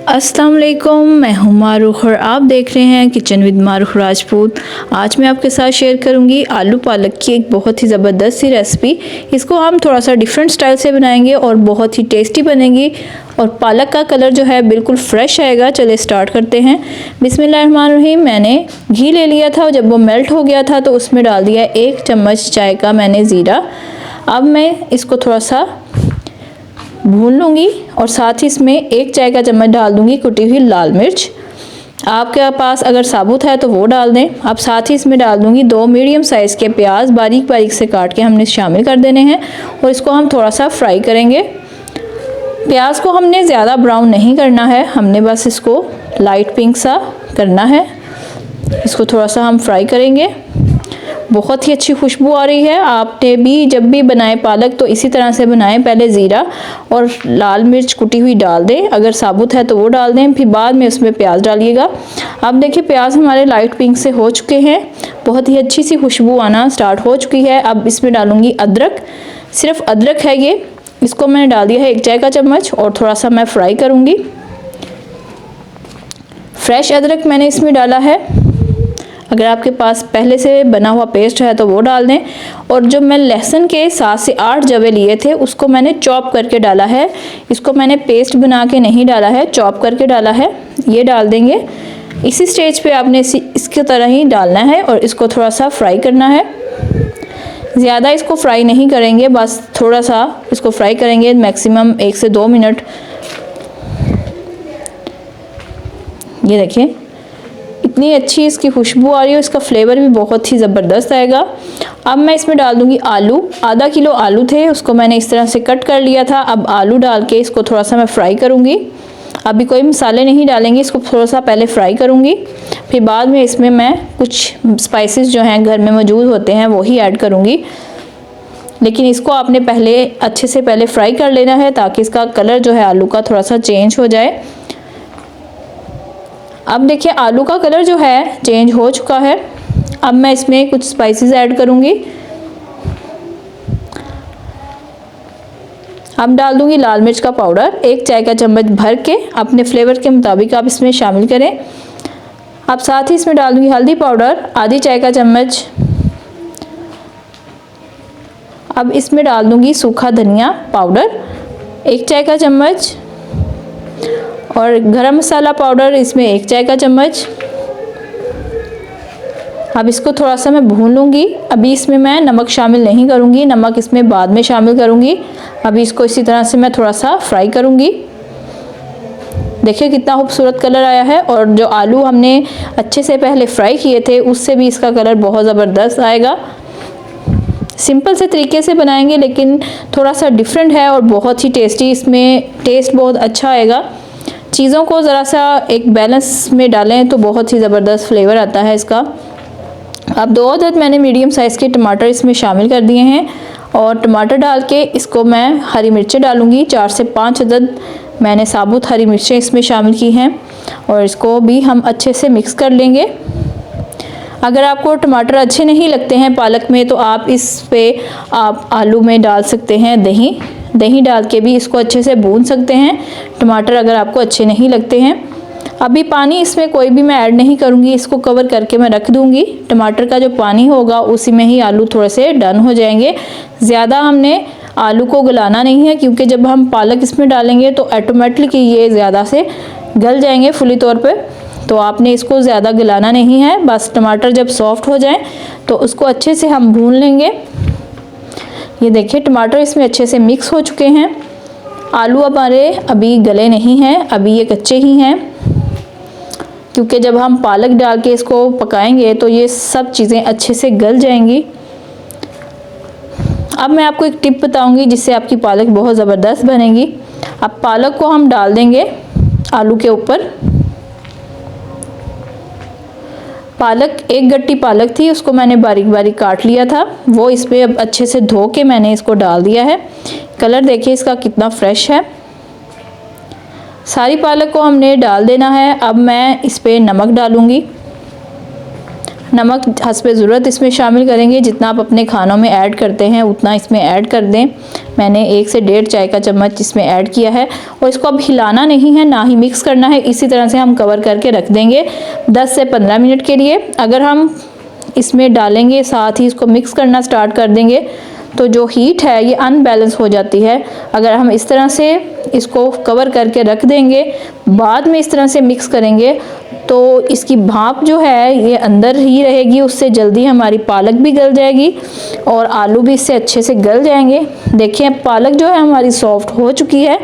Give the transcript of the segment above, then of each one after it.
अस्सलाम वालेकुम, मैं हूँ मारूख और आप देख रहे हैं किचन विद मारूख राजपूत। आज मैं आपके साथ शेयर करूँगी आलू पालक की एक बहुत ही ज़बरदस्त सी रेसिपी। इसको हम थोड़ा सा डिफरेंट स्टाइल से बनाएंगे और बहुत ही टेस्टी बनेगी और पालक का कलर जो है बिल्कुल फ्रेश आएगा। चलिए स्टार्ट करते हैं। बिस्मिल्लाहिर्रहमानिर्रहीम। मैंने घी ले लिया था, जब वो मेल्ट हो गया था तो उसमें डाल दिया 1 चम्मच चाय का मैंने ज़ीरा। अब मैं इसको थोड़ा सा भून लूँगी और साथ ही इसमें 1 चाय का चम्मच डाल दूँगी कुटी हुई लाल मिर्च। आपके पास अगर साबुत है तो वो डाल दें। अब साथ ही इसमें डाल दूँगी 2 मीडियम साइज़ के प्याज बारीक बारीक से काट के हमने शामिल कर देने हैं और इसको हम थोड़ा सा फ्राई करेंगे। प्याज को हमने ज़्यादा ब्राउन नहीं करना है, हमने बस इसको लाइट पिंक सा करना है। इसको थोड़ा सा हम फ्राई करेंगे। बहुत ही अच्छी खुशबू आ रही है। आपने भी जब भी बनाए पालक तो इसी तरह से बनाएं, पहले ज़ीरा और लाल मिर्च कुटी हुई डाल दें, अगर साबुत है तो वो डाल दें, फिर बाद में उसमें प्याज डालिएगा। अब देखिए प्याज हमारे लाइट पिंक से हो चुके हैं, बहुत ही अच्छी सी खुशबू आना स्टार्ट हो चुकी है। अब इसमें डालूँगी अदरक, सिर्फ अदरक है ये, इसको मैंने डाल दिया है 1 चाय का चम्मच और थोड़ा सा मैं फ्राई करूँगी। फ्रेश अदरक मैंने इसमें डाला है, अगर आपके पास पहले से बना हुआ पेस्ट है तो वो डाल दें। और जो मैं लहसुन के 7 से 8 जवे लिए थे उसको मैंने चॉप करके डाला है, इसको मैंने पेस्ट बना के नहीं डाला है, चॉप करके डाला है, ये डाल देंगे। इसी स्टेज पे आपने इसकी तरह ही डालना है और इसको थोड़ा सा फ्राई करना है। ज़्यादा इसको फ्राई नहीं करेंगे, बस थोड़ा सा इसको फ्राई करेंगे, मैक्सिमम 1 से 2 मिनट। ये देखिए इतनी अच्छी इसकी खुशबू आ रही है, इसका फ्लेवर भी बहुत ही ज़बरदस्त आएगा। अब मैं इसमें डाल दूंगी आलू। आधा किलो आलू थे, उसको मैंने इस तरह से कट कर लिया था। अब आलू डाल के इसको थोड़ा सा मैं फ्राई करूंगी। अभी कोई मसाले नहीं डालेंगे, इसको थोड़ा सा पहले फ्राई करूंगी, फिर बाद में इसमें मैं कुछ स्पाइसेस जो हैं घर में मौजूद होते हैं वो ही ऐड करूँगी। लेकिन इसको आपने पहले अच्छे से पहले फ्राई कर लेना है ताकि इसका कलर जो है आलू का थोड़ा सा चेंज हो जाए। अब देखिए आलू का कलर जो है चेंज हो चुका है। अब मैं इसमें कुछ स्पाइसेस ऐड करूँगी। अब डाल दूँगी लाल मिर्च का पाउडर 1 चाय का चम्मच भर के, अपने फ्लेवर के मुताबिक आप इसमें शामिल करें। अब साथ ही इसमें डाल दूँगी हल्दी पाउडर आधी चाय का चम्मच। अब इसमें डाल दूँगी सूखा धनिया पाउडर 1 चाय का चम्मच और गरम मसाला पाउडर इसमें 1 चाय का चम्मच। अब इसको थोड़ा सा मैं भून लूँगी। अभी इसमें मैं नमक शामिल नहीं करूँगी, नमक इसमें बाद में शामिल करूँगी। अभी इसको इसी तरह से मैं थोड़ा सा फ्राई करूँगी। देखिए कितना खूबसूरत कलर आया है और जो आलू हमने अच्छे से पहले फ्राई किए थे उससे भी इसका कलर बहुत ज़बरदस्त आएगा। सिंपल से तरीके से बनाएंगे लेकिन थोड़ा सा डिफरेंट है और बहुत ही टेस्टी, इसमें टेस्ट बहुत अच्छा आएगा। चीज़ों को ज़रा सा एक बैलेंस में डालें तो बहुत ही ज़बरदस्त फ्लेवर आता है इसका। अब 2 अदद मैंने मीडियम साइज़ के टमाटर इसमें शामिल कर दिए हैं और टमाटर डाल के इसको मैं हरी मिर्चें डालूँगी। 4 से 5 अदद मैंने साबुत हरी मिर्चें इसमें शामिल की हैं और इसको भी हम अच्छे से मिक्स कर लेंगे। अगर आपको टमाटर अच्छे नहीं लगते हैं पालक में तो आप इस पे आप आलू में डाल सकते हैं दही डाल के भी इसको अच्छे से भून सकते हैं, टमाटर अगर आपको अच्छे नहीं लगते हैं। अभी पानी इसमें कोई भी मैं ऐड नहीं करूँगी, इसको कवर करके मैं रख दूँगी। टमाटर का जो पानी होगा उसी में ही आलू थोड़े से डन हो जाएंगे। ज़्यादा हमने आलू को गलाना नहीं है क्योंकि जब हम पालक इसमें डालेंगे तो ऑटोमेटिकली ये ज़्यादा से गल जाएंगे फुली तौर पर, तो आपने इसको ज़्यादा गलाना नहीं है। बस टमाटर जब सॉफ्ट हो जाए तो उसको अच्छे से हम भून लेंगे। ये देखिए टमाटर इसमें अच्छे से मिक्स हो चुके हैं। आलू हमारे अभी गले नहीं हैं, अभी ये कच्चे ही हैं क्योंकि जब हम पालक डाल के इसको पकाएंगे तो ये सब चीज़ें अच्छे से गल जाएंगी। अब मैं आपको एक टिप बताऊंगी जिससे आपकी पालक बहुत ज़बरदस्त बनेगी। अब पालक को हम डाल देंगे आलू के ऊपर। पालक 1 गट्टी पालक थी, उसको मैंने बारीक बारीक काट लिया था, वो इसमें अब अच्छे से धो के मैंने इसको डाल दिया है। कलर देखिए इसका कितना फ्रेश है। सारी पालक को हमने डाल देना है। अब मैं इस पे नमक डालूँगी। नमक हस्बे ज़रूरत इसमें शामिल करेंगे। जितना आप अपने खानों में ऐड करते हैं उतना इसमें ऐड कर दें। मैंने 1 से 1.5 चाय का चम्मच इसमें ऐड किया है और इसको अब हिलाना नहीं है, ना ही मिक्स करना है। इसी तरह से हम कवर करके रख देंगे 10 से 15 मिनट के लिए। अगर हम इसमें डालेंगे साथ ही इसको मिक्स करना स्टार्ट कर देंगे तो जो हीट है ये अनबैलेंस हो जाती है। अगर हम इस तरह से इसको कवर करके रख देंगे, बाद में इस तरह से मिक्स करेंगे तो इसकी भाप जो है ये अंदर ही रहेगी, उससे जल्दी हमारी पालक भी गल जाएगी और आलू भी इससे अच्छे से गल जाएंगे। देखिए पालक जो है हमारी सॉफ्ट हो चुकी है।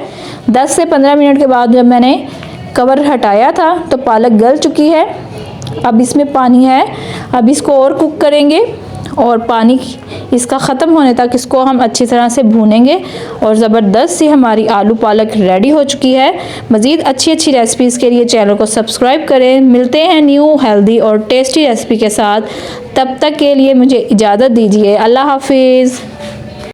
10 से 15 मिनट के बाद जब मैंने कवर हटाया था तो पालक गल चुकी है। अब इसमें पानी है, अब इसको और कुक करेंगे और पानी इसका ख़त्म होने तक इसको हम अच्छी तरह से भूनेंगे और ज़बरदस्त सी हमारी आलू पालक रेडी हो चुकी है। मज़ीद अच्छी रेसिपीज़ के लिए चैनल को सब्सक्राइब करें। मिलते हैं न्यू हेल्दी और टेस्टी रेसिपी के साथ, तब तक के लिए मुझे इजाज़त दीजिए। अल्लाह हाफिज़।